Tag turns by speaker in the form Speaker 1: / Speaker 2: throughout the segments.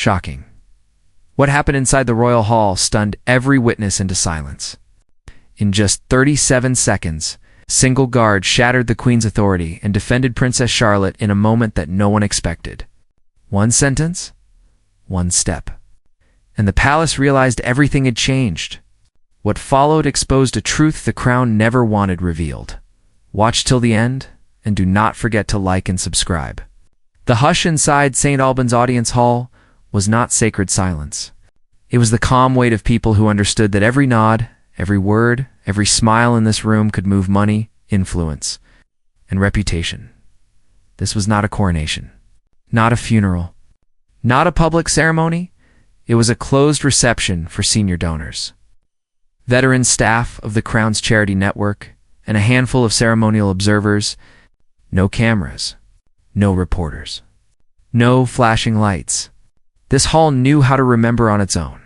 Speaker 1: Shocking. What happened inside the royal hall stunned every witness into silence. In just 37 seconds, a single guard shattered the Queen's authority and defended Princess Charlotte in a moment that no one expected. One sentence, one step. And the palace realized everything had changed. What followed exposed a truth the crown never wanted revealed. Watch till the end, and do not forget to like and subscribe. The hush inside St. Albans Audience Hall was not sacred silence. It was the calm weight of people who understood that every nod, every word, every smile in this room could move money, influence, and reputation. This was not a coronation, not a funeral, not a public ceremony. It was a closed reception for senior donors. Veteran staff of the Crown's charity network and a handful of ceremonial observers. No cameras, no reporters, no flashing lights. This hall knew how to remember on its own.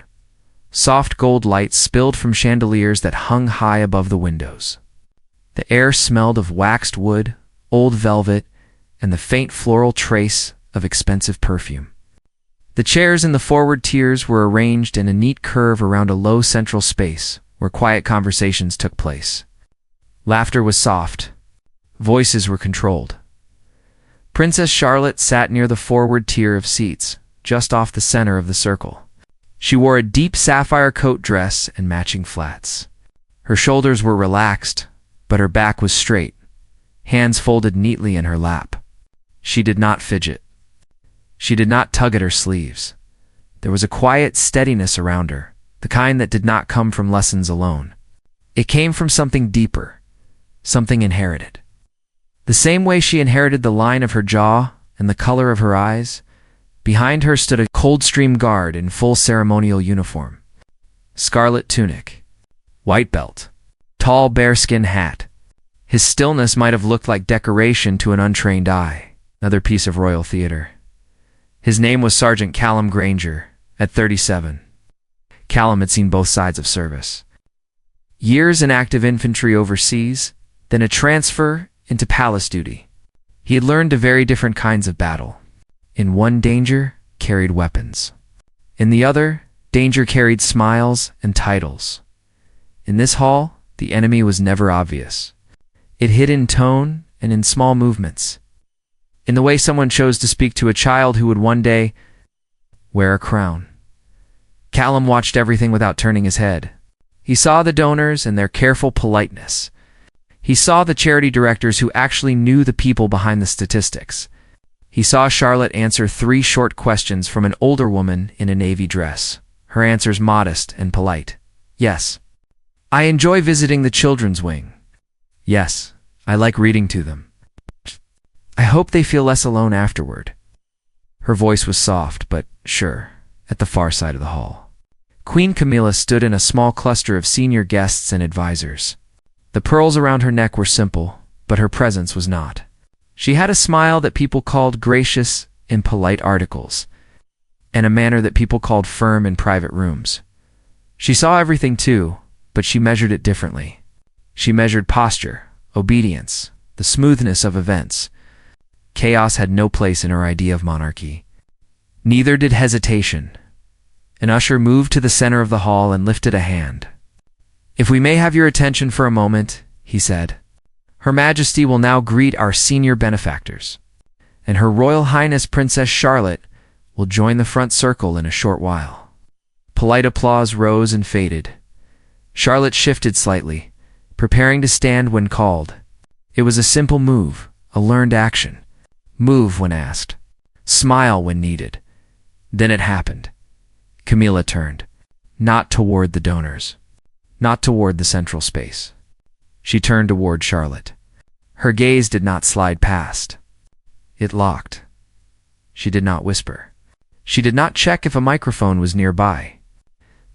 Speaker 1: Soft gold lights spilled from chandeliers that hung high above the windows. The air smelled of waxed wood, old velvet, and the faint floral trace of expensive perfume. The chairs in the forward tiers were arranged in a neat curve around a low central space where quiet conversations took place. Laughter was soft. Voices were controlled. Princess Charlotte sat near the forward tier of seats, just off the center of the circle. She wore a deep sapphire coat dress and matching flats. Her shoulders were relaxed, but her back was straight, hands folded neatly in her lap. She did not fidget. She did not tug at her sleeves. There was a quiet steadiness around her, the kind that did not come from lessons alone. It came from something deeper, something inherited. The same way she inherited the line of her jaw and the color of her eyes, behind her stood a Coldstream guard in full ceremonial uniform. Scarlet tunic, white belt, tall bearskin hat. His stillness might have looked like decoration to an untrained eye, another piece of royal theater. His name was Sergeant Callum Granger, at 37. Callum had seen both sides of service. Years in active infantry overseas, then a transfer into palace duty. He had learned the very different kinds of battle. In one, danger carried weapons. In the other, danger carried smiles and titles. In this hall, the enemy was never obvious. It hid in tone and in small movements. In the way someone chose to speak to a child who would one day wear a crown. Callum watched everything without turning his head. He saw the donors and their careful politeness. He saw the charity directors who actually knew the people behind the statistics. He saw Charlotte answer 3 short questions from an older woman in a navy dress, her answers modest and polite. Yes. I enjoy visiting the children's wing. Yes, I like reading to them. I hope they feel less alone afterward. Her voice was soft, but sure, at the far side of the hall. Queen Camilla stood in a small cluster of senior guests and advisors. The pearls around her neck were simple, but her presence was not. She had a smile that people called gracious in polite articles, and a manner that people called firm in private rooms. She saw everything too, but she measured it differently. She measured posture, obedience, the smoothness of events. Chaos had no place in her idea of monarchy. Neither did hesitation. An usher moved to the center of the hall and lifted a hand. If we may have your attention for a moment, he said. Her Majesty will now greet our senior benefactors, and Her Royal Highness Princess Charlotte will join the front circle in a short while. Polite applause rose and faded. Charlotte shifted slightly, preparing to stand when called. It was a simple move, a learned action. Move when asked. Smile when needed. Then it happened. Camilla turned, not toward the donors, not toward the central space. She turned toward Charlotte. Her gaze did not slide past. It locked. She did not whisper. She did not check if a microphone was nearby.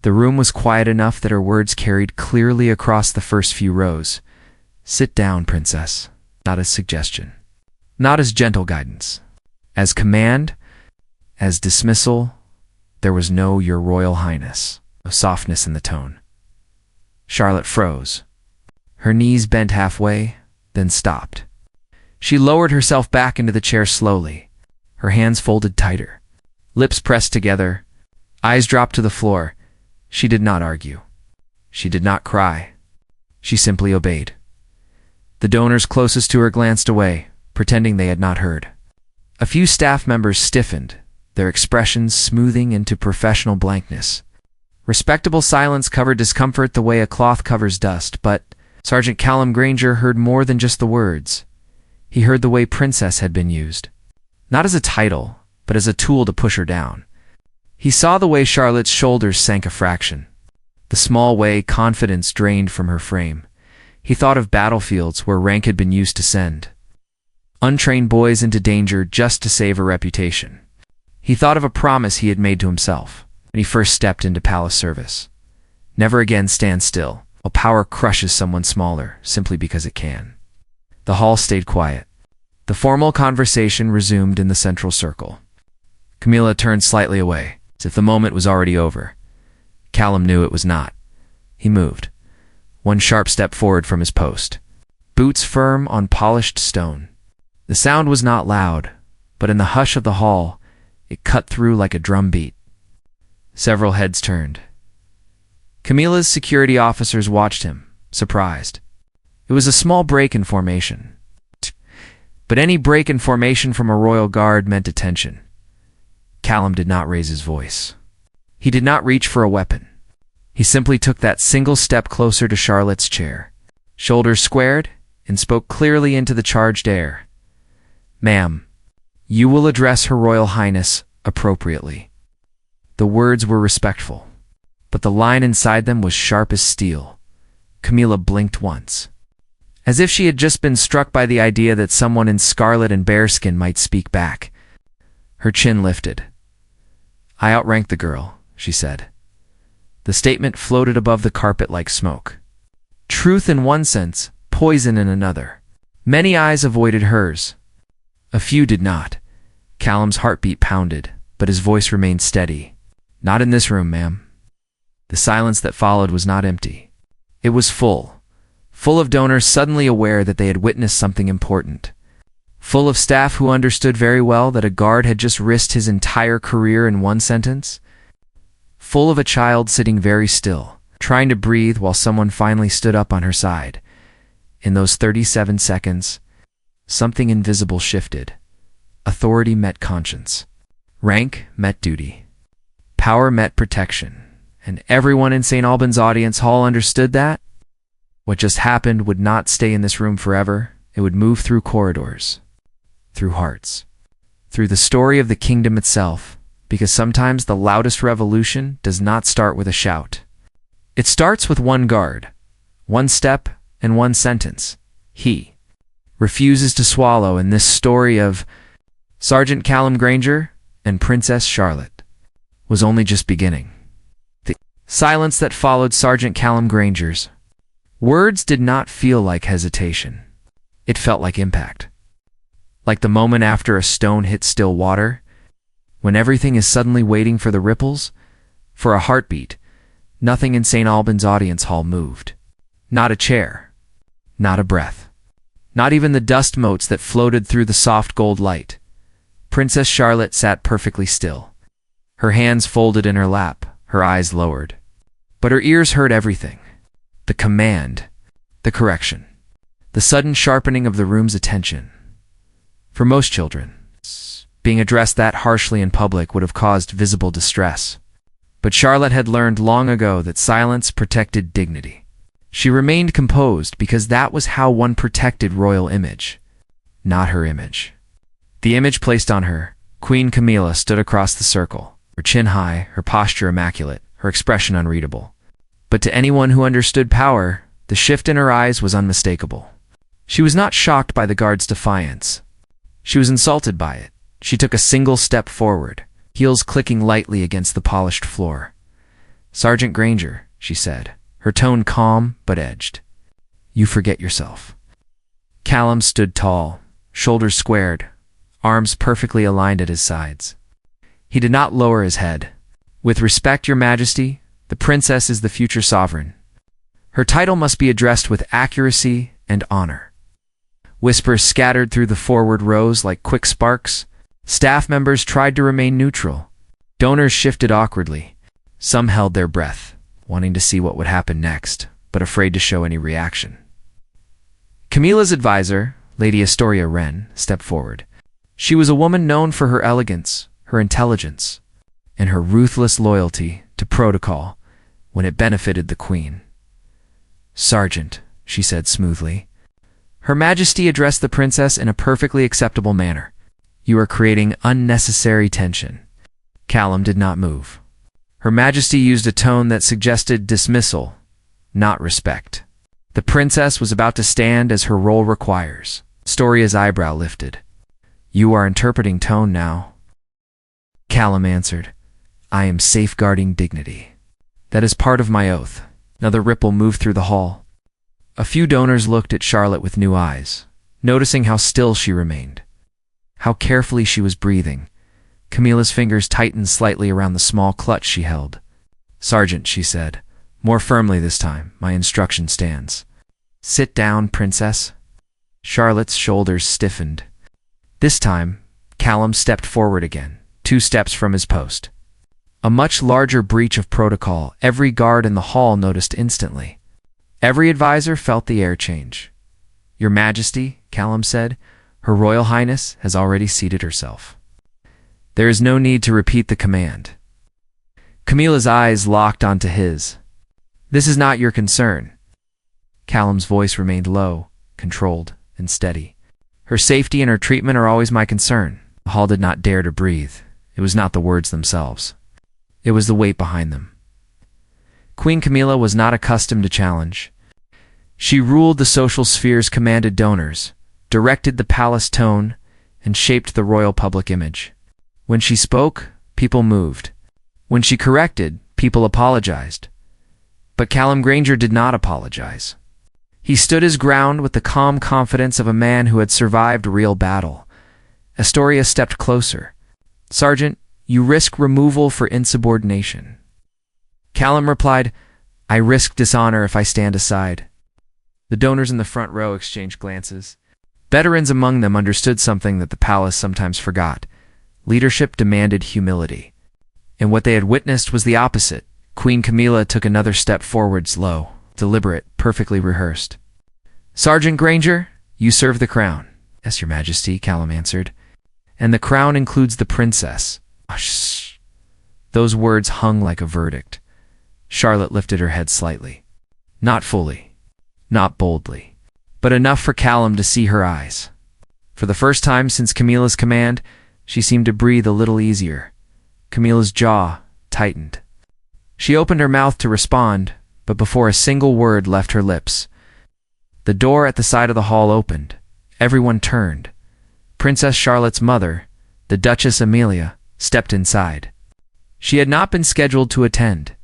Speaker 1: The room was quiet enough that her words carried clearly across the first few rows. Sit down, princess. Not as suggestion. Not as gentle guidance. As command, as dismissal, there was no Your Royal Highness, no softness in the tone. Charlotte froze. Her knees bent halfway, then stopped. She lowered herself back into the chair slowly, her hands folded tighter. Lips pressed together, eyes dropped to the floor. She did not argue. She did not cry. She simply obeyed. The donors closest to her glanced away, pretending they had not heard. A few staff members stiffened, their expressions smoothing into professional blankness. Respectable silence covered discomfort the way a cloth covers dust, but Sergeant Callum Granger heard more than just the words. He heard the way princess had been used. Not as a title, but as a tool to push her down. He saw the way Charlotte's shoulders sank a fraction, the small way confidence drained from her frame. He thought of battlefields where rank had been used to send untrained boys into danger just to save a reputation. He thought of a promise he had made to himself when he first stepped into palace service. Never again stand still while power crushes someone smaller simply because it can. The hall stayed quiet. The formal conversation resumed in the central circle. Camilla turned slightly away, as if the moment was already over. Callum knew it was not. He moved, one sharp step forward from his post, boots firm on polished stone. The sound was not loud, but in the hush of the hall, it cut through like a drum beat. Several heads turned. Camilla's security officers watched him, surprised. It was a small break in formation. But any break in formation from a royal guard meant attention. Callum did not raise his voice. He did not reach for a weapon. He simply took that single step closer to Charlotte's chair, shoulders squared, and spoke clearly into the charged air. "Ma'am, you will address Her Royal Highness appropriately." The words were respectful, but the line inside them was sharp as steel. Camilla blinked once, as if she had just been struck by the idea that someone in scarlet and bearskin might speak back. Her chin lifted. "I outranked the girl," she said. The statement floated above the carpet like smoke. Truth in one sense, poison in another. Many eyes avoided hers. A few did not. Callum's heartbeat pounded, but his voice remained steady. "Not in this room, ma'am." The silence that followed was not empty. It was full of donors suddenly aware that they had witnessed something important. Full of staff who understood very well that a guard had just risked his entire career in one sentence. Full of a child sitting very still, trying to breathe while someone finally stood up on her side. In those 37 seconds, something invisible shifted. Authority met conscience. Rank met duty. Power met protection. And everyone in St. Albans Audience Hall understood that. What just happened would not stay in this room forever. It would move through corridors, through hearts, through the story of the kingdom itself, because sometimes the loudest revolution does not start with a shout. It starts with one guard, one step, and one sentence. He refuses to swallow, and this story of Sergeant Callum Granger and Princess Charlotte was only just beginning. The silence that followed Sergeant Callum Granger's words did not feel like hesitation. It felt like impact. Like the moment after a stone hits still water, when everything is suddenly waiting for the ripples, for a heartbeat. Nothing in St. Albans Audience Hall moved. Not a chair. Not a breath. Not even the dust motes that floated through the soft gold light. Princess Charlotte sat perfectly still. Her hands folded in her lap, her eyes lowered. But her ears heard everything. The command. The correction. The sudden sharpening of the room's attention. For most children, being addressed that harshly in public would have caused visible distress. But Charlotte had learned long ago that silence protected dignity. She remained composed because that was how one protected royal image, not her image. The image placed on her, Queen Camilla stood across the circle, her chin high, her posture immaculate, her expression unreadable. But to anyone who understood power, the shift in her eyes was unmistakable. She was not shocked by the guard's defiance. She was insulted by it. She took a single step forward, heels clicking lightly against the polished floor. "Sergeant Granger," she said, her tone calm but edged. "You forget yourself." Callum stood tall, shoulders squared, arms perfectly aligned at his sides. He did not lower his head. "With respect, Your Majesty, the princess is the future sovereign. Her title must be addressed with accuracy and honor." Whispers scattered through the forward rows like quick sparks. Staff members tried to remain neutral, Donors shifted awkwardly. Some held their breath, wanting to see what would happen next, but afraid to show any reaction. Camilla's advisor, Lady Astoria Wren, stepped forward. She was a woman known for her elegance, her intelligence, and her ruthless loyalty to protocol when it benefited the Queen. "Sergeant," she said smoothly. Her Majesty addressed the princess in a perfectly acceptable manner. "You are creating unnecessary tension." Callum did not move. Her Majesty used a tone that suggested dismissal, not respect. The princess was about to stand as her role requires. Astoria's eyebrow lifted. "You are interpreting tone now." Callum answered, "I am safeguarding dignity. That is part of my oath." Another ripple moved through the hall. A few donors looked at Charlotte with new eyes, noticing how still she remained, how carefully she was breathing. Camilla's fingers tightened slightly around the small clutch she held. "Sergeant," she said, more firmly this time, "my instruction stands." "Sit down, princess." Charlotte's shoulders stiffened. This time, Callum stepped forward again, 2 steps from his post. A much larger breach of protocol every guard in the hall noticed instantly. Every advisor felt the air change. "Your Majesty," Callum said, "Her Royal Highness has already seated herself. There is no need to repeat the command." Camilla's eyes locked onto his. "This is not your concern." Callum's voice remained low, controlled, and steady. "Her safety and her treatment are always my concern." The hall did not dare to breathe. It was not the words themselves. It was the weight behind them. Queen Camilla was not accustomed to challenge. She ruled the social sphere's commanded donors, directed the palace tone, and shaped the royal public image. When she spoke, people moved. When she corrected, people apologized. But Callum Granger did not apologize. He stood his ground with the calm confidence of a man who had survived real battle. Astoria stepped closer. "Sergeant, you risk removal for insubordination." Callum replied, "I risk dishonor if I stand aside." The donors in the front row exchanged glances. Veterans among them understood something that the palace sometimes forgot. Leadership demanded humility. And what they had witnessed was the opposite. Queen Camilla took another step forward, slow, deliberate, perfectly rehearsed. "Sergeant Granger, you serve the crown." "Yes, Your Majesty," Callum answered. "And the crown includes the princess." Shh. Those words hung like a verdict. Charlotte lifted her head slightly. Not fully, not boldly, but enough for Callum to see her eyes. For the first time since Camilla's command, she seemed to breathe a little easier. Camilla's jaw tightened. She opened her mouth to respond, but before a single word left her lips, the door at the side of the hall opened. Everyone turned. Princess Charlotte's mother, the Duchess Amelia, stepped inside. She had not been scheduled to attend.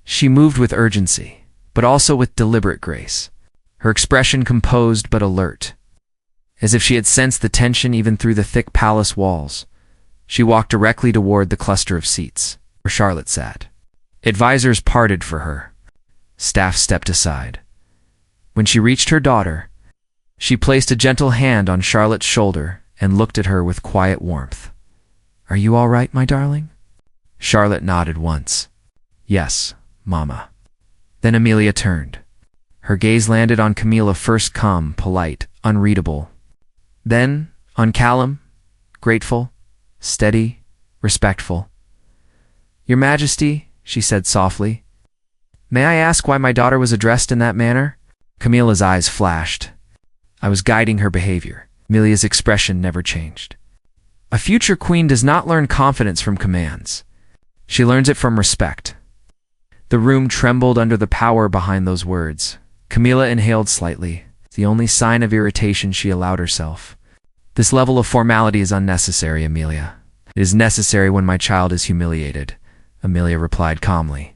Speaker 1: She moved with urgency, but also with deliberate grace, her expression composed but alert, as if she had sensed the tension even through the thick palace walls. She walked directly toward the cluster of seats where Charlotte sat. Advisors parted for her. Staff stepped aside. When she reached her daughter, she placed a gentle hand on Charlotte's shoulder and looked at her with quiet warmth. "Are you all right, my darling?" Charlotte nodded once. "Yes, Mama." Then Amelia turned. Her gaze landed on Camilla, first calm, polite, unreadable. Then on Callum, grateful, steady, respectful. "Your Majesty," she said softly, "may I ask why my daughter was addressed in that manner?" Camilla's eyes flashed. "I was guiding her behavior." Amelia's expression never changed. A future queen does not learn confidence from commands. She learns it from respect. The room trembled under the power behind those words. Camilla inhaled slightly, the only sign of irritation she allowed herself. "This level of formality is unnecessary, Amelia." "It is necessary when my child is humiliated," Amelia replied calmly.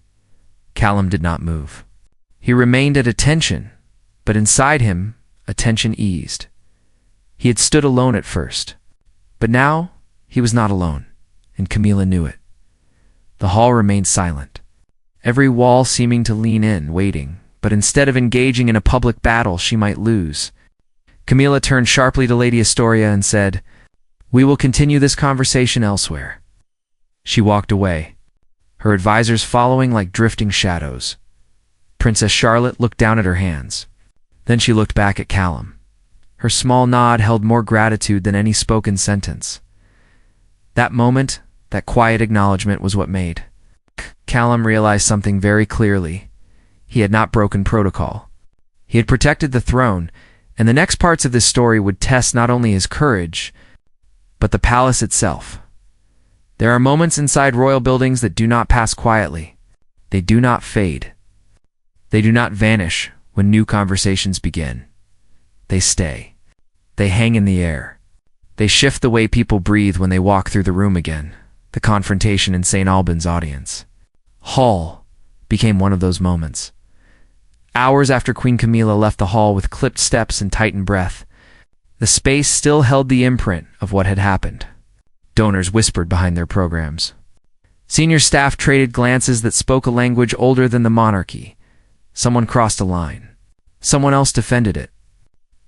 Speaker 1: Callum did not move. He remained at attention, but inside him, attention eased. He had stood alone at first, but now he was not alone, and Camilla knew it. The hall remained silent, every wall seeming to lean in, waiting, but instead of engaging in a public battle she might lose. Camilla turned sharply to Lady Astoria and said, "We will continue this conversation elsewhere." She walked away, her advisors following like drifting shadows. Princess Charlotte looked down at her hands. Then she looked back at Callum. Her small nod held more gratitude than any spoken sentence. That moment, that quiet acknowledgement was what made. Callum realized something very clearly. He had not broken protocol. He had protected the throne, and the next parts of this story would test not only his courage, but the palace itself. There are moments inside royal buildings that do not pass quietly. They do not fade. They do not vanish when new conversations begin. They stay. They hang in the air. They shift the way people breathe when they walk through the room again. The confrontation in St. Albans audience hall became one of those moments. Hours after Queen Camilla left the hall with clipped steps and tightened breath, the space still held the imprint of what had happened. Donors whispered behind their programs. Senior staff traded glances that spoke a language older than the monarchy. Someone crossed a line. Someone else defended it.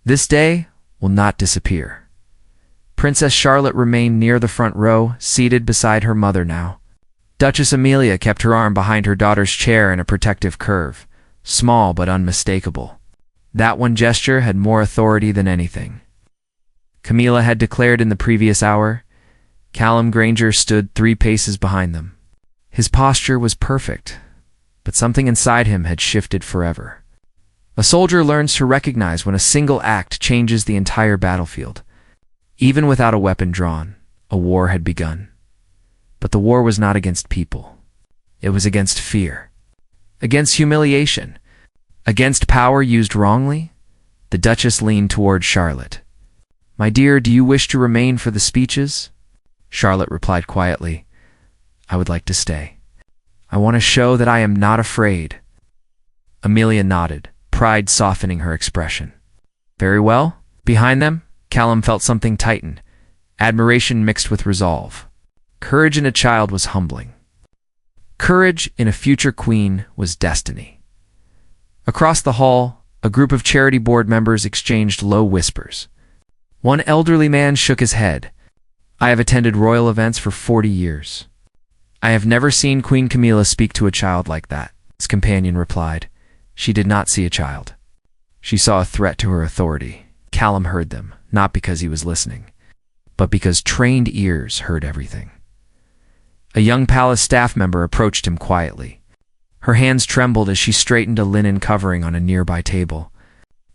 Speaker 1: This day will not disappear. Princess Charlotte remained near the front row, seated beside her mother now. Duchess Amelia kept her arm behind her daughter's chair in a protective curve, small but unmistakable. That one gesture had more authority than anything. Camilla had declared in the previous hour. Callum Granger stood 3 paces behind them. His posture was perfect, but something inside him had shifted forever. A soldier learns to recognize when a single act changes the entire battlefield. Even without a weapon drawn, a war had begun. But the war was not against people. It was against fear, against humiliation, against power used wrongly. The Duchess leaned toward Charlotte. "My dear, do you wish to remain for the speeches?" Charlotte replied quietly, "I would like to stay. I want to show that I am not afraid." Amelia nodded, pride softening her expression. "Very well." Behind them, Callum felt something tighten, admiration mixed with resolve. Courage in a child was humbling. Courage in a future queen was destiny. Across the hall, a group of charity board members exchanged low whispers. One elderly man shook his head. "I have attended royal events for 40 years. I have never seen Queen Camilla speak to a child like that," his companion replied. She did not see a child. She saw a threat to her authority. Callum heard them, not because he was listening, but because trained ears heard everything. A young palace staff member approached him quietly. Her hands trembled as she straightened a linen covering on a nearby table.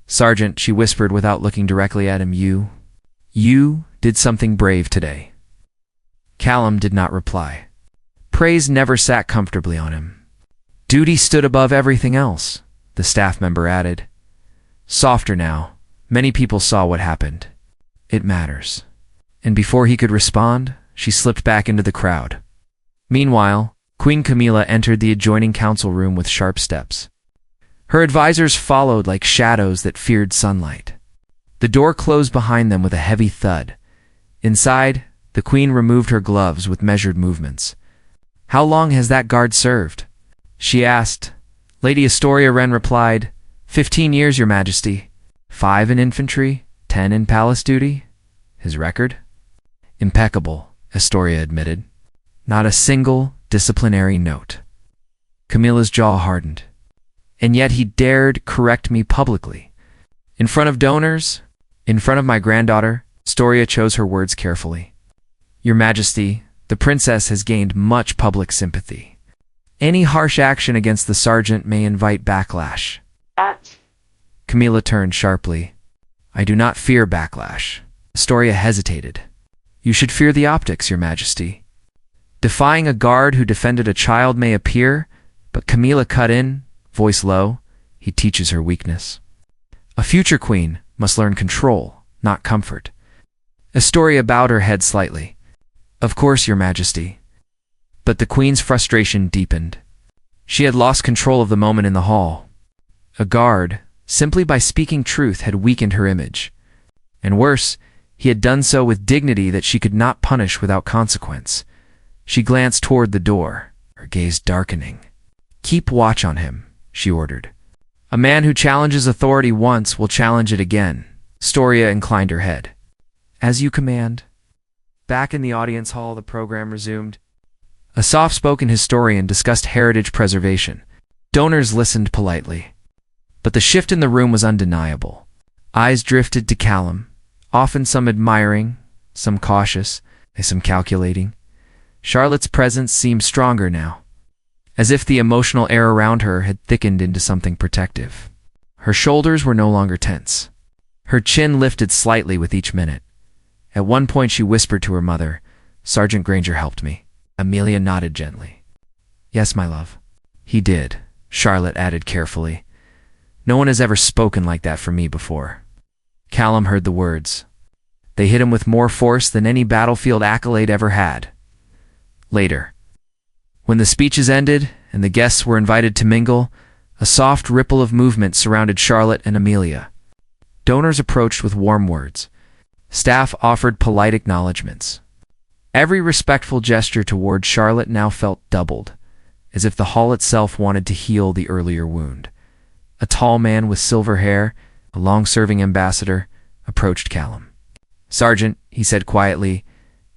Speaker 1: "Sergeant," she whispered without looking directly at him, You did something brave today." Callum did not reply. Praise never sat comfortably on him. "Duty stood above everything else," the staff member added. Softer now, many people saw what happened. "It matters." And before he could respond, she slipped back into the crowd. Meanwhile, Queen Camilla entered the adjoining council room with sharp steps. Her advisors followed like shadows that feared sunlight. The door closed behind them with a heavy thud. Inside, the queen removed her gloves with measured movements. "How long has that guard served?" she asked. Lady Astoria Wren replied, 15 years, Your Majesty. 5 in infantry, 10 in palace duty." His record? "Impeccable," Astoria admitted. "Not a single disciplinary note." Camilla's jaw hardened. "And yet he dared correct me publicly. In front of donors, in front of my granddaughter." Astoria chose her words carefully. "Your Majesty, the princess has gained much public sympathy. Any harsh action against the sergeant may invite backlash." Camilla turned sharply. "I do not fear backlash." Astoria hesitated. "You should fear the optics, Your Majesty. Defying a guard who defended a child may appear," but Camilla cut in, voice low, "He teaches her weakness. A future queen must learn control, not comfort." Astoria bowed her head slightly. "Of course, Your Majesty." But the queen's frustration deepened. She had lost control of the moment in the hall. A guard, simply by speaking truth, had weakened her image. And worse, he had done so with dignity that she could not punish without consequence. She glanced toward the door, her gaze darkening. "Keep watch on him," she ordered. "A man who challenges authority once will challenge it again." Astoria inclined her head. "As you command." Back in the audience hall, the program resumed. A soft-spoken historian discussed heritage preservation. Donors listened politely. But the shift in the room was undeniable. Eyes drifted to Callum, often some admiring, some cautious, and some calculating. Charlotte's presence seemed stronger now, as if the emotional air around her had thickened into something protective. Her shoulders were no longer tense. Her chin lifted slightly with each minute. At one point she whispered to her mother, "Sergeant Granger helped me." Amelia nodded gently. "Yes, my love." "He did," Charlotte added carefully. "No one has ever spoken like that for me before." Callum heard the words. They hit him with more force than any battlefield accolade ever had. Later, when the speeches ended and the guests were invited to mingle, a soft ripple of movement surrounded Charlotte and Amelia. Donors approached with warm words. Staff offered polite acknowledgments. Every respectful gesture toward Charlotte now felt doubled, as if the hall itself wanted to heal the earlier wound. A tall man with silver hair, a long-serving ambassador, approached Callum. "Sergeant," he said quietly,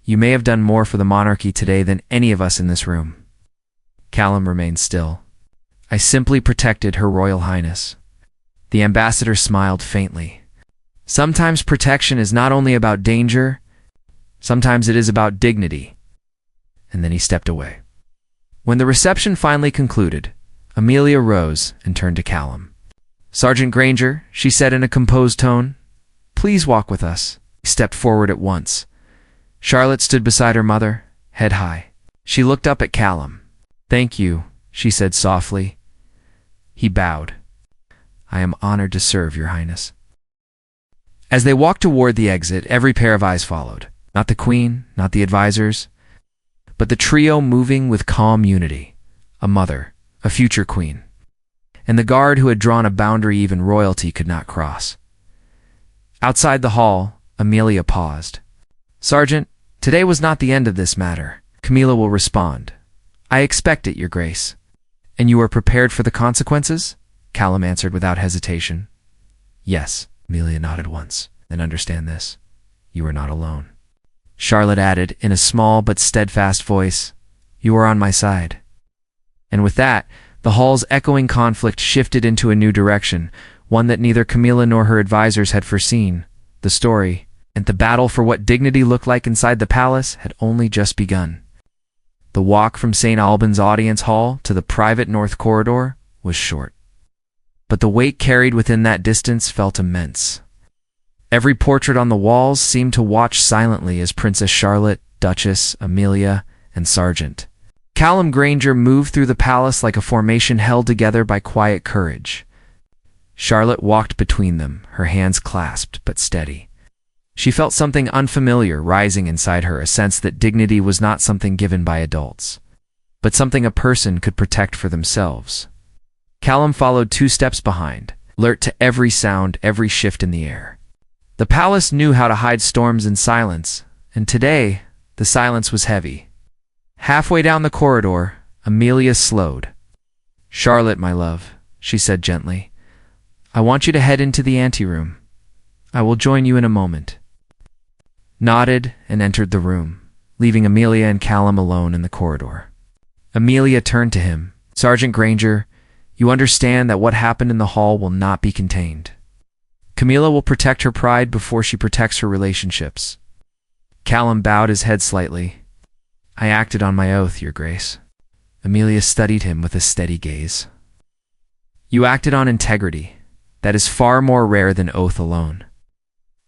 Speaker 1: "you may have done more for the monarchy today than any of us in this room." Callum remained still. "I simply protected Her Royal Highness." The ambassador smiled faintly. "Sometimes protection is not only about danger, sometimes it is about dignity." And then he stepped away. When the reception finally concluded, Amelia rose and turned to Callum. "Sergeant Granger," she said in a composed tone, "please walk with us." He stepped forward at once. Charlotte stood beside her mother, head high. She looked up at Callum. "Thank you," she said softly. He bowed. "I am honored to serve, Your Highness." As they walked toward the exit, every pair of eyes followed. Not the Queen, not the advisors, but the trio moving with calm unity. A mother, a future queen, and the guard who had drawn a boundary even royalty could not cross. Outside the hall, Amelia paused. "Sergeant, today was not the end of this matter. Camilla will respond. I expect it, Your Grace." "And you are prepared for the consequences?" Callum answered without hesitation. "Yes." Amelia nodded once. "And understand this, you are not alone." Charlotte added, in a small but steadfast voice, "You are on my side." And with that, the hall's echoing conflict shifted into a new direction, one that neither Camilla nor her advisors had foreseen. The story, and the battle for what dignity looked like inside the palace, had only just begun. The walk from St. Albans Audience Hall to the private North Corridor was short. But the weight carried within that distance felt immense. Every portrait on the walls seemed to watch silently as Princess Charlotte, Duchess, Amelia, and Sergeant Callum Granger moved through the palace like a formation held together by quiet courage. Charlotte walked between them, her hands clasped but steady. She felt something unfamiliar rising inside her, a sense that dignity was not something given by adults, but something a person could protect for themselves. Callum followed 2 steps behind, alert to every sound, every shift in the air. The palace knew how to hide storms in silence, and today the silence was heavy. Halfway down the corridor, Amelia slowed. "Charlotte, my love," she said gently, "I want you to head into the anteroom. I will join you in a moment." Nodded and entered the room, leaving Amelia and Callum alone in the corridor. Amelia turned to him. "Sergeant Granger, you understand that what happened in the hall will not be contained. Camilla will protect her pride before she protects her relationships." Callum bowed his head slightly. "I acted on my oath, Your Grace." Amelia studied him with a steady gaze. "You acted on integrity. That is far more rare than oath alone."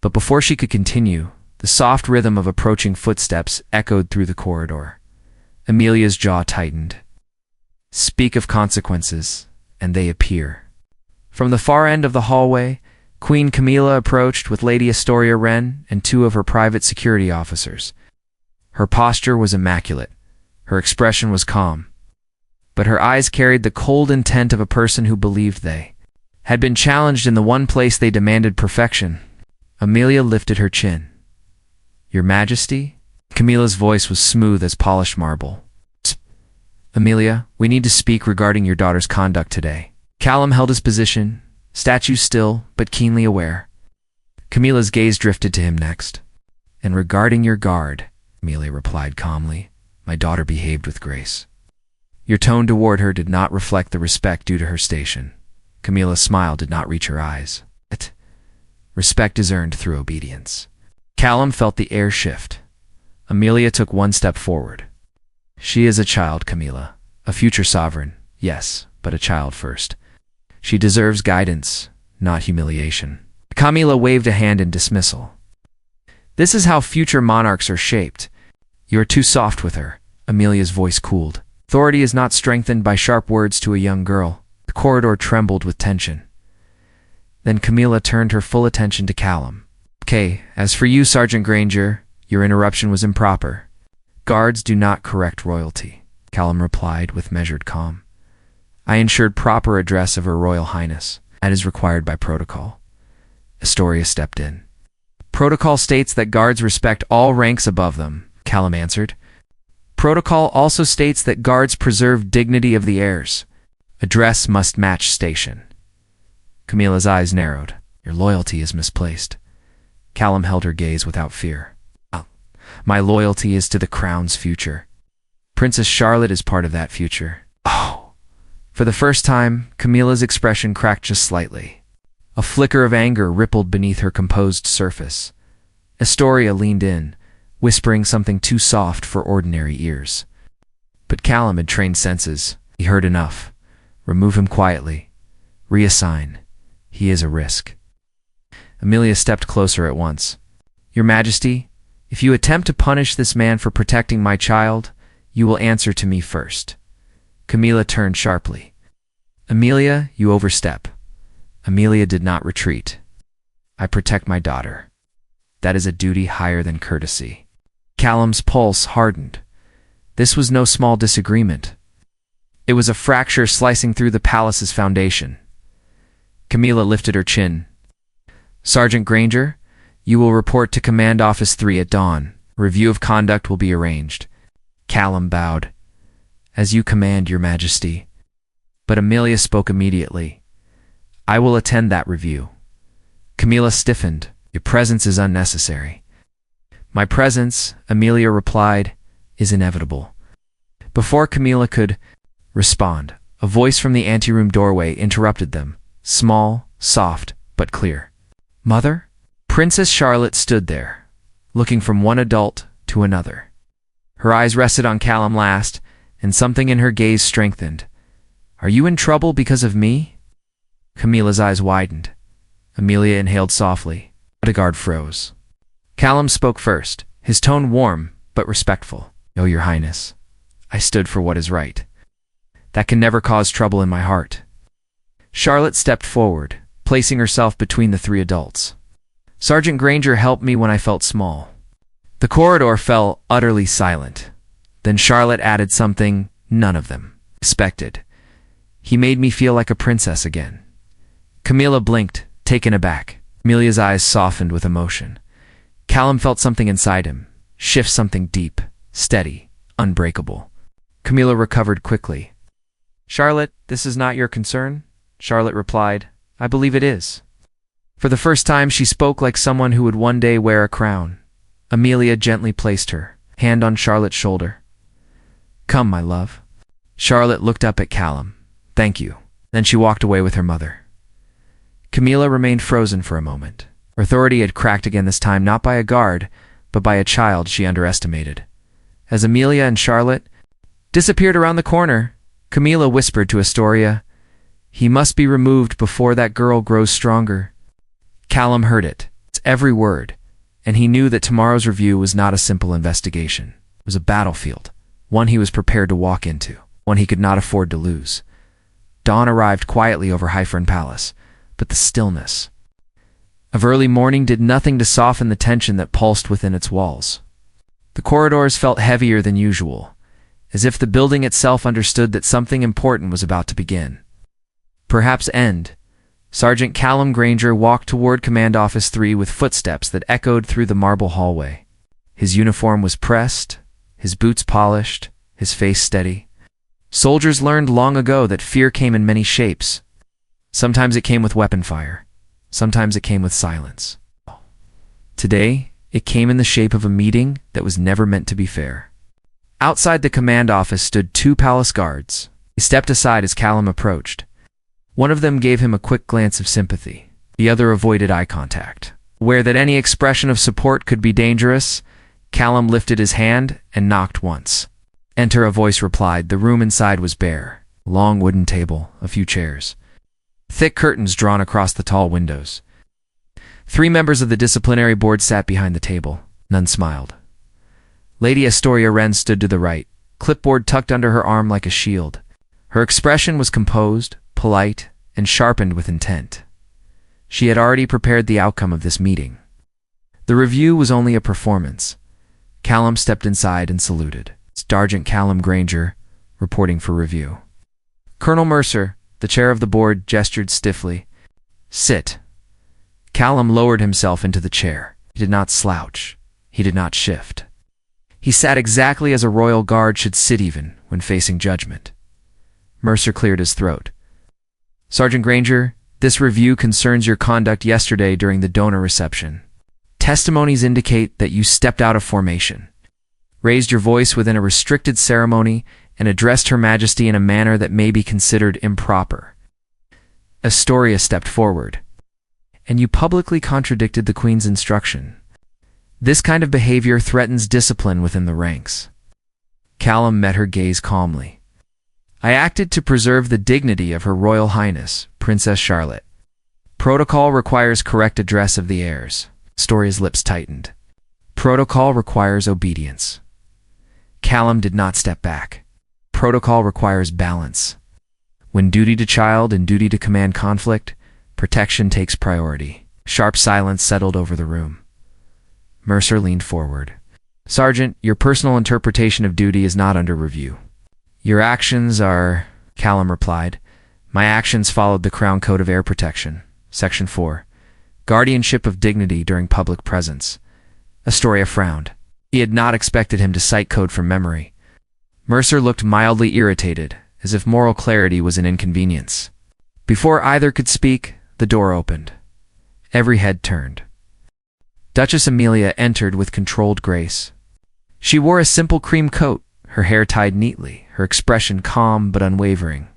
Speaker 1: But before she could continue, the soft rhythm of approaching footsteps echoed through the corridor. Amelia's jaw tightened. Speak of consequences, and they appear. From the far end of the hallway, Queen Camilla approached with Lady Astoria Wren and 2 of her private security officers. Her posture was immaculate. Her expression was calm. But her eyes carried the cold intent of a person who believed they had been challenged in the one place they demanded perfection. Amelia lifted her chin. "Your Majesty?" Camilla's voice was smooth as polished marble. "Amelia, we need to speak regarding your daughter's conduct today." Callum held his position, statue still, but keenly aware. Camilla's gaze drifted to him next. "And regarding your guard," Amelia replied calmly, My daughter behaved with grace. Your tone toward her did not reflect the respect due to her station. Camilla's smile did not reach her eyes. Respect is earned through obedience. Callum felt the air shift. Amelia took one step forward. She is a child, Camilla. A future sovereign, yes, but a child first. She deserves guidance, not humiliation. Camilla waved a hand in dismissal. This is how future monarchs are shaped. You are too soft with her. Amelia's voice cooled. Authority is not strengthened by sharp words to a young girl. The corridor trembled with tension. Then Camilla turned her full attention to Callum. Okay, as for you, Sergeant Granger, your interruption was improper. Guards do not correct royalty, Callum replied with measured calm. I ensured proper address of Her Royal Highness. That is required by protocol. Astoria stepped in. Protocol states that guards respect all ranks above them, Callum answered. Protocol also states that guards preserve dignity of the heirs. Address must match station. Camilla's eyes narrowed. Your loyalty is misplaced. Callum held her gaze without fear. My loyalty is to the crown's future. Princess Charlotte is part of that future. Oh! For the first time, Camilla's expression cracked just slightly. A flicker of anger rippled beneath her composed surface. Astoria leaned in, whispering something too soft for ordinary ears. But Callum had trained senses. He heard enough. Remove him quietly. Reassign. He is a risk. Amelia stepped closer at once. Your Majesty, if you attempt to punish this man for protecting my child, you will answer to me first. Camilla turned sharply. Amelia, you overstep. Amelia did not retreat. I protect my daughter. That is a duty higher than courtesy. Callum's pulse hardened. This was no small disagreement. It was a fracture slicing through the palace's foundation. Camilla lifted her chin. Sergeant Granger, you will report to Command Office 3 at dawn. Review of conduct will be arranged. Callum bowed. As you command, Your Majesty. But Amelia spoke immediately. I will attend that review. Camilla stiffened. Your presence is unnecessary. My presence, Amelia replied, is inevitable. Before Camilla could respond, a voice from the anteroom doorway interrupted them. Small, soft, but clear. Mother? Princess Charlotte stood there, looking from one adult to another. Her eyes rested on Callum last, and something in her gaze strengthened. Are you in trouble because of me? Camilla's eyes widened. Amelia inhaled softly. Bodyguard froze. Callum spoke first, his tone warm but respectful. Oh, Your Highness, I stood for what is right. That can never cause trouble in my heart. Charlotte stepped forward, placing herself between the three adults. Sergeant Granger helped me when I felt small. The corridor fell utterly silent. Then Charlotte added something none of them expected. He made me feel like a princess again. Camilla blinked, taken aback. Amelia's eyes softened with emotion. Callum felt something inside him, shift something deep, steady, unbreakable. Camilla recovered quickly. Charlotte, this is not your concern? Charlotte replied, I believe it is. For the first time, she spoke like someone who would one day wear a crown. Amelia gently placed her hand on Charlotte's shoulder. Come, my love. Charlotte looked up at Callum. Thank you. Then she walked away with her mother. Camilla remained frozen for a moment. Her authority had cracked again, this time not by a guard, but by a child she underestimated. As Amelia and Charlotte disappeared around the corner, Camilla whispered to Astoria, He must be removed before that girl grows stronger. Callum heard it, its every word, and he knew that tomorrow's review was not a simple investigation. It was a battlefield, one he was prepared to walk into, one he could not afford to lose. Dawn arrived quietly over Highfern Palace, but the stillness of early morning did nothing to soften the tension that pulsed within its walls. The corridors felt heavier than usual, as if the building itself understood that something important was about to begin. Perhaps end. Sergeant Callum Granger walked toward Command Office 3 with footsteps that echoed through the marble hallway. His uniform was pressed, his boots polished, his face steady. Soldiers learned long ago that fear came in many shapes. Sometimes it came with weapon fire. Sometimes it came with silence. Today, it came in the shape of a meeting that was never meant to be fair. Outside the command office stood 2 palace guards. He stepped aside as Callum approached. One of them gave him a quick glance of sympathy. The other avoided eye contact. Aware that any expression of support could be dangerous, Callum lifted his hand and knocked once. "Enter," a voice replied. The room inside was bare. A long wooden table, a few chairs. Thick curtains drawn across the tall windows. 3 members of the disciplinary board sat behind the table. None smiled. Lady Astoria Wren stood to the right, clipboard tucked under her arm like a shield. Her expression was composed, polite, and sharpened with intent. She had already prepared the outcome of this meeting. The review was only a performance. Callum stepped inside and saluted. Sergeant Callum Granger, reporting for review. Colonel Mercer, the chair of the board, gestured stiffly. "Sit." Callum lowered himself into the chair. He did not slouch. He did not shift. He sat exactly as a royal guard should sit, even when facing judgment. Mercer cleared his throat. "Sergeant Granger, this review concerns your conduct yesterday during the donor reception. Testimonies indicate that you stepped out of formation, raised your voice within a restricted ceremony, and addressed Her Majesty in a manner that may be considered improper." Astoria stepped forward. "And you publicly contradicted the Queen's instruction. This kind of behavior threatens discipline within the ranks." Callum met her gaze calmly. "I acted to preserve the dignity of Her Royal Highness, Princess Charlotte. Protocol requires correct address of the heirs." Astoria's lips tightened. "Protocol requires obedience." Callum did not step back. "Protocol requires balance. When duty to child and duty to command conflict, protection takes priority." Sharp silence settled over the room. Mercer leaned forward. "Sergeant, your personal interpretation of duty is not under review." "Your actions are," Callum replied. "My actions followed the Crown Code of Air Protection, Section 4, Guardianship of Dignity during Public Presence." Astoria frowned. He had not expected him to cite code from memory. Mercer looked mildly irritated, as if moral clarity was an inconvenience. Before either could speak, the door opened. Every head turned. Duchess Amelia entered with controlled grace. She wore a simple cream coat, her hair tied neatly, her expression calm but unwavering.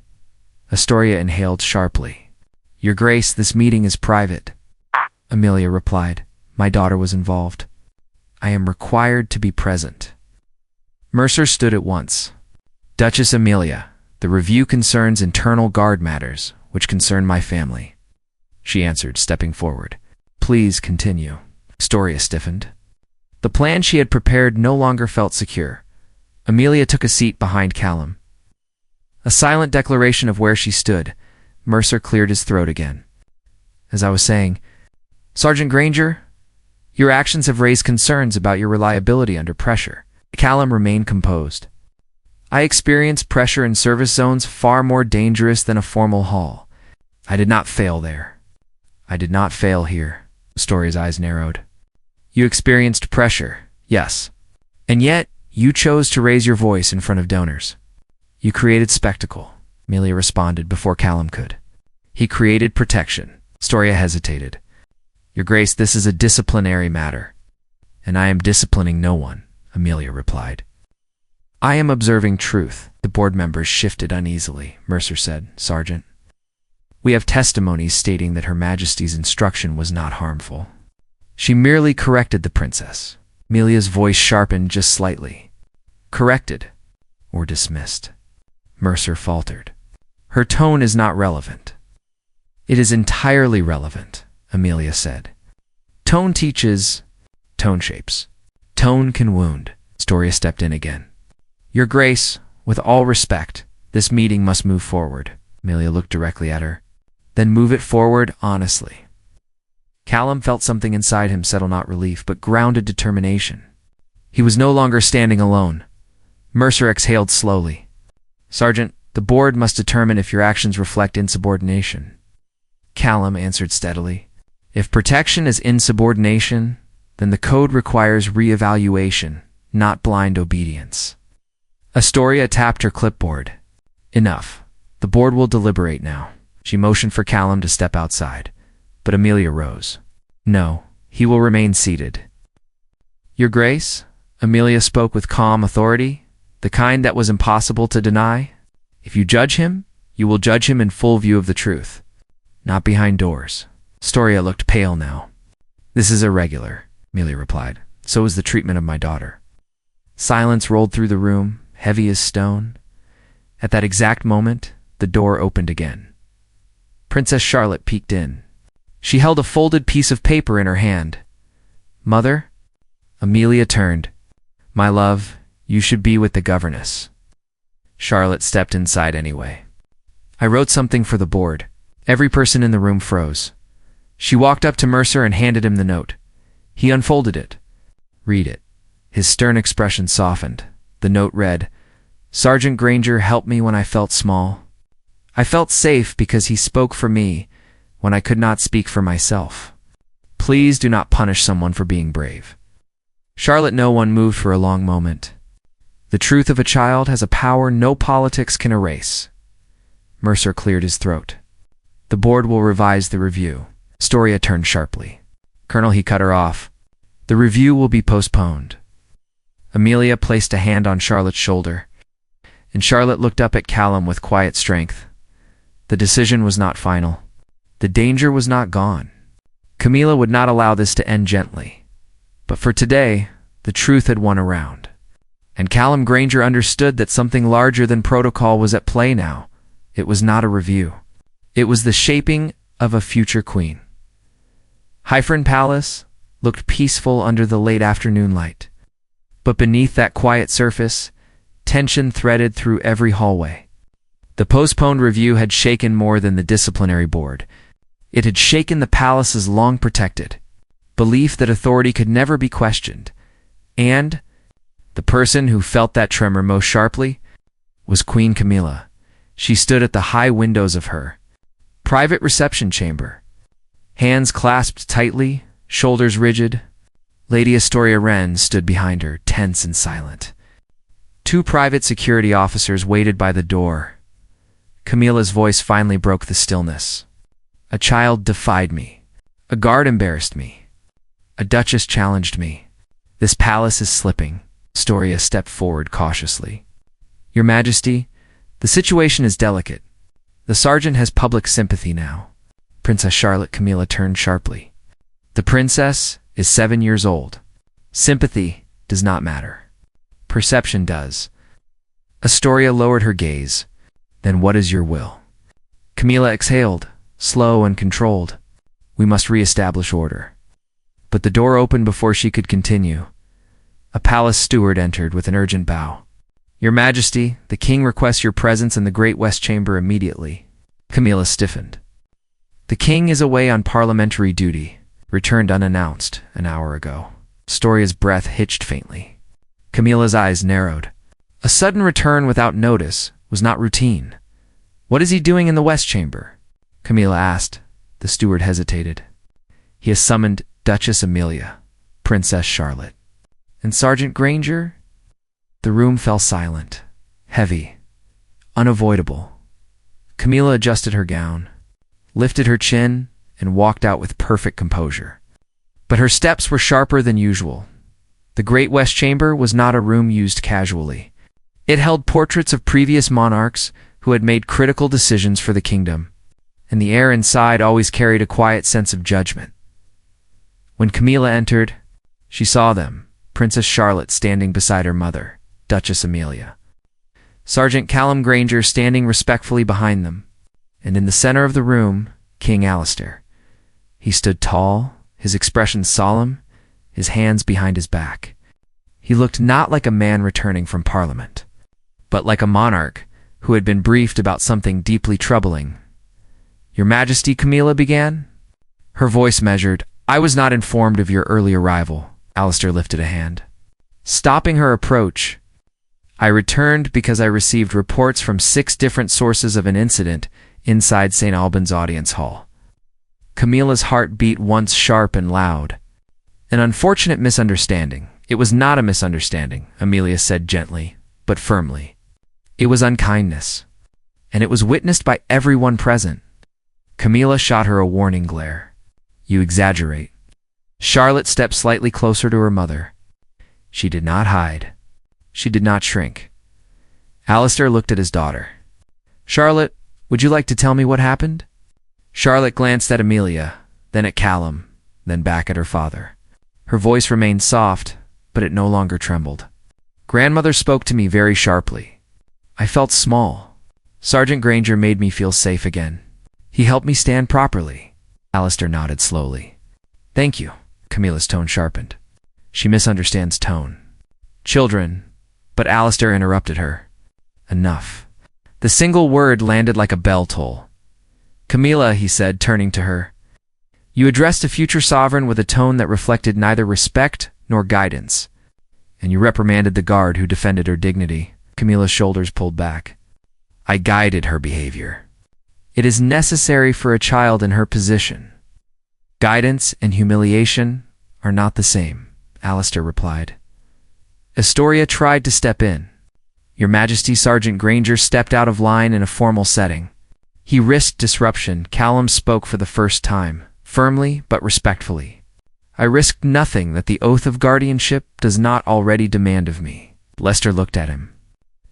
Speaker 1: Astoria inhaled sharply. "Your Grace, this meeting is private." Amelia replied. "My daughter was involved. I am required to be present." Mercer stood at once. "Duchess Amelia, the review concerns internal guard matters, which concern my family," she answered, stepping forward. "Please continue." Astoria stiffened. The plan she had prepared no longer felt secure. Amelia took a seat behind Callum. A silent declaration of where she stood. Mercer cleared his throat again. "As I was saying, Sergeant Granger, your actions have raised concerns about your reliability under pressure." Callum remained composed. "I experienced pressure in service zones far more dangerous than a formal hall. I did not fail there. I did not fail here." Astoria's eyes narrowed. "You experienced pressure, yes. And yet, you chose to raise your voice in front of donors. You created spectacle," Amelia responded before Callum could. "He created protection." Astoria hesitated. "Your Grace, this is a disciplinary matter." "And I am disciplining no one," Amelia replied. "I am observing truth." The board members shifted uneasily. Mercer said, "Sergeant, we have testimonies stating that Her Majesty's instruction was not harmful. She merely corrected the princess." Amelia's voice sharpened just slightly. "Corrected or dismissed?" Mercer faltered. "Her tone is not relevant." "It is entirely relevant," Amelia said. "Tone teaches, tone shapes. Tone can wound." Astoria stepped in again. "Your Grace, with all respect, this meeting must move forward." Amelia looked directly at her. "Then move it forward honestly." Callum felt something inside him settle, not relief, but grounded determination. He was no longer standing alone. Mercer exhaled slowly. "Sergeant, the board must determine if your actions reflect insubordination." Callum answered steadily. "If protection is insubordination, then the code requires re-evaluation, not blind obedience." Astoria tapped her clipboard. "Enough. The board will deliberate now." She motioned for Callum to step outside, but Amelia rose. "No, he will remain seated." "Your Grace," Amelia spoke with calm authority, the kind that was impossible to deny. If you judge him, you will judge him in full view of the truth, not behind doors. Storia looked pale now. This is irregular, Camilla replied. So is the treatment of my daughter. Silence rolled through the room, heavy as stone. At that exact moment, the door opened again. Princess Charlotte peeked in. She held a folded piece of paper in her hand. Mother? Amelia turned. My love, you should be with the governess. Charlotte stepped inside anyway. I wrote something for the board. Every person in the room froze. She walked up to Mercer and handed him the note. He unfolded it. Read it. His stern expression softened. The note read, Sergeant Granger helped me when I felt small. I felt safe because he spoke for me when I could not speak for myself. Please do not punish someone for being brave. Charlotte, no one moved for a long moment. The truth of a child has a power no politics can erase. Mercer cleared his throat. The board will revise the review. Storia turned sharply. Colonel, he cut her off. The review will be postponed. Amelia placed a hand on Charlotte's shoulder, and Charlotte looked up at Callum with quiet strength. The decision was not final. The danger was not gone. Camilla would not allow this to end gently. But for today, the truth had won around. And Callum Granger understood that something larger than protocol was at play now. It was not a review. It was the shaping of a future queen. Hyphen Palace looked peaceful under the late afternoon light. But beneath that quiet surface, tension threaded through every hallway. The postponed review had shaken more than the disciplinary board. It had shaken the palace's long-protected belief that authority could never be questioned. And the person who felt that tremor most sharply was Queen Camilla. She stood at the high windows of her private reception chamber, hands clasped tightly, shoulders rigid. Lady Astoria Wren stood behind her, tense and silent. 2 private security officers waited by the door. Camilla's voice finally broke the stillness. A child defied me. A guard embarrassed me. A duchess challenged me. This palace is slipping. Astoria stepped forward cautiously. Your Majesty, the situation is delicate. The sergeant has public sympathy now. Princess Charlotte. Camilla turned sharply. The princess is 7 years old. Sympathy does not matter. Perception does. Astoria lowered her gaze. Then what is your will? Camilla exhaled, slow and controlled. We must re-establish order. But the door opened before she could continue. A palace steward entered with an urgent bow. Your Majesty, the king requests your presence in the Great West Chamber immediately. Camilla stiffened. The king is away on parliamentary duty, returned unannounced an hour ago. Astoria's breath hitched faintly. Camilla's eyes narrowed. A sudden return without notice was not routine. What is he doing in the West Chamber? Camilla asked. The steward hesitated. He has summoned Duchess Amelia, Princess Charlotte. And Sergeant Granger? The room fell silent, heavy, unavoidable. Camilla adjusted her gown, lifted her chin, and walked out with perfect composure. But her steps were sharper than usual. The Great West Chamber was not a room used casually. It held portraits of previous monarchs who had made critical decisions for the kingdom, and the air inside always carried a quiet sense of judgment. When Camilla entered, she saw them, Princess Charlotte standing beside her mother, Duchess Amelia, Sergeant Callum Granger standing respectfully behind them, and in the center of the room, King Alistair. He stood tall, his expression solemn, his hands behind his back. He looked not like a man returning from Parliament, but like a monarch who had been briefed about something deeply troubling. Your Majesty, Camilla began. Her voice measured. I was not informed of your early arrival. Alistair lifted a hand. Stopping her approach, I returned because I received reports from 6 different sources of an incident inside St. Albans Audience Hall. Camilla's heart beat once sharp and loud. An unfortunate misunderstanding. It was not a misunderstanding, Amelia said gently, but firmly. It was unkindness, and it was witnessed by everyone present. Camilla shot her a warning glare. You exaggerate. Charlotte stepped slightly closer to her mother. She did not hide. She did not shrink. Alistair looked at his daughter. Charlotte, would you like to tell me what happened? Charlotte glanced at Amelia, then at Callum, then back at her father. Her voice remained soft, but it no longer trembled. Grandmother spoke to me very sharply. I felt small. Sergeant Granger made me feel safe again. He helped me stand properly. Alistair nodded slowly. Thank you. Camilla's tone sharpened. She misunderstands tone. Children, but Alistair interrupted her. Enough. The single word landed like a bell toll. Camilla, he said, turning to her. You addressed a future sovereign with a tone that reflected neither respect nor guidance, and you reprimanded the guard who defended her dignity. Camilla's shoulders pulled back. I guided her behavior. It is necessary for a child in her position. Guidance and humiliation are not the same, Alistair replied. Astoria tried to step in. Your Majesty, Sergeant Granger stepped out of line in a formal setting. He risked disruption. Callum spoke for the first time, firmly but respectfully. I risked nothing that the oath of guardianship does not already demand of me. Lester looked at him.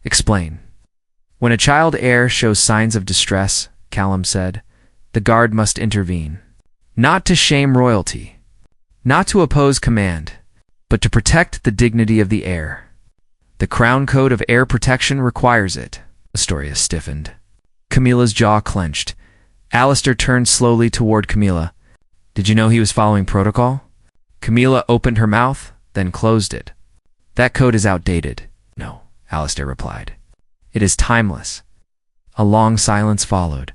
Speaker 1: Explain. When a child heir shows signs of distress, Callum said, the guard must intervene. Not to shame royalty, not to oppose command, but to protect the dignity of the heir. The Crown Code of Heir Protection requires it. Astoria stiffened. Camilla's jaw clenched. Alistair turned slowly toward Camilla. Did you know he was following protocol? Camilla opened her mouth, then closed it. That code is outdated. No, Alistair replied. It is timeless. A long silence followed.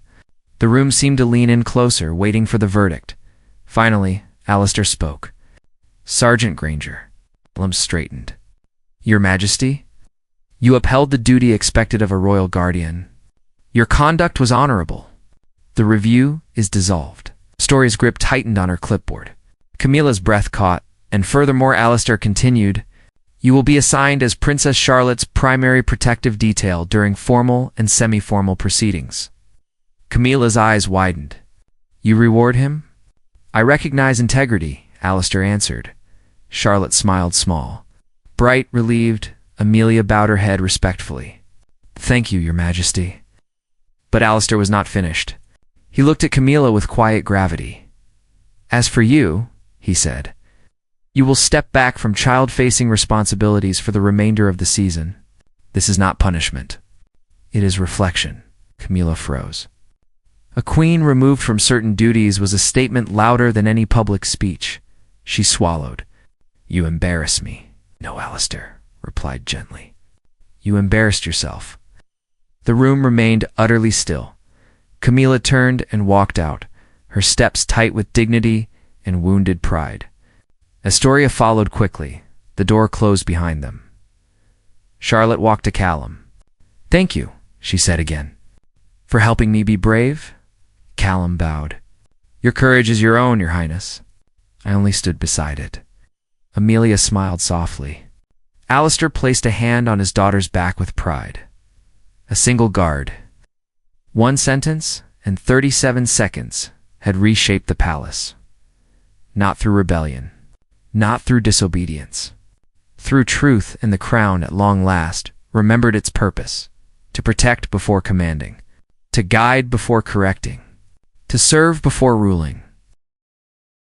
Speaker 1: The room seemed to lean in closer, waiting for the verdict. Finally, Alistair spoke. Sergeant Granger. Callum straightened. Your Majesty, you upheld the duty expected of a royal guardian. Your conduct was honorable. The review is dissolved. Astoria's grip tightened on her clipboard. Camilla's breath caught, and furthermore Alistair continued, you will be assigned as Princess Charlotte's primary protective detail during formal and semi-formal proceedings. Camilla's eyes widened. You reward him? I recognize integrity, Alistair answered. Charlotte smiled small. Bright, relieved, Amelia bowed her head respectfully. Thank you, Your Majesty. But Alistair was not finished. He looked at Camilla with quiet gravity. As for you, he said, you will step back from child-facing responsibilities for the remainder of the season. This is not punishment. It is reflection. Camilla froze. A queen removed from certain duties was a statement louder than any public speech. She swallowed. You embarrass me. No, Alistair replied gently. You embarrassed yourself. The room remained utterly still. Camilla turned and walked out, her steps tight with dignity and wounded pride. Astoria followed quickly. The door closed behind them. Charlotte walked to Callum. Thank you, she said again. For helping me be brave? Callum bowed. Your courage is your own, Your Highness. I only stood beside it. Amelia smiled softly. Alistair placed a hand on his daughter's back with pride. A single guard. 1 sentence and 37 seconds had reshaped the palace. Not through rebellion. Not through disobedience. Through truth, and the crown at long last remembered its purpose, to protect before commanding, to guide before correcting, to serve before ruling.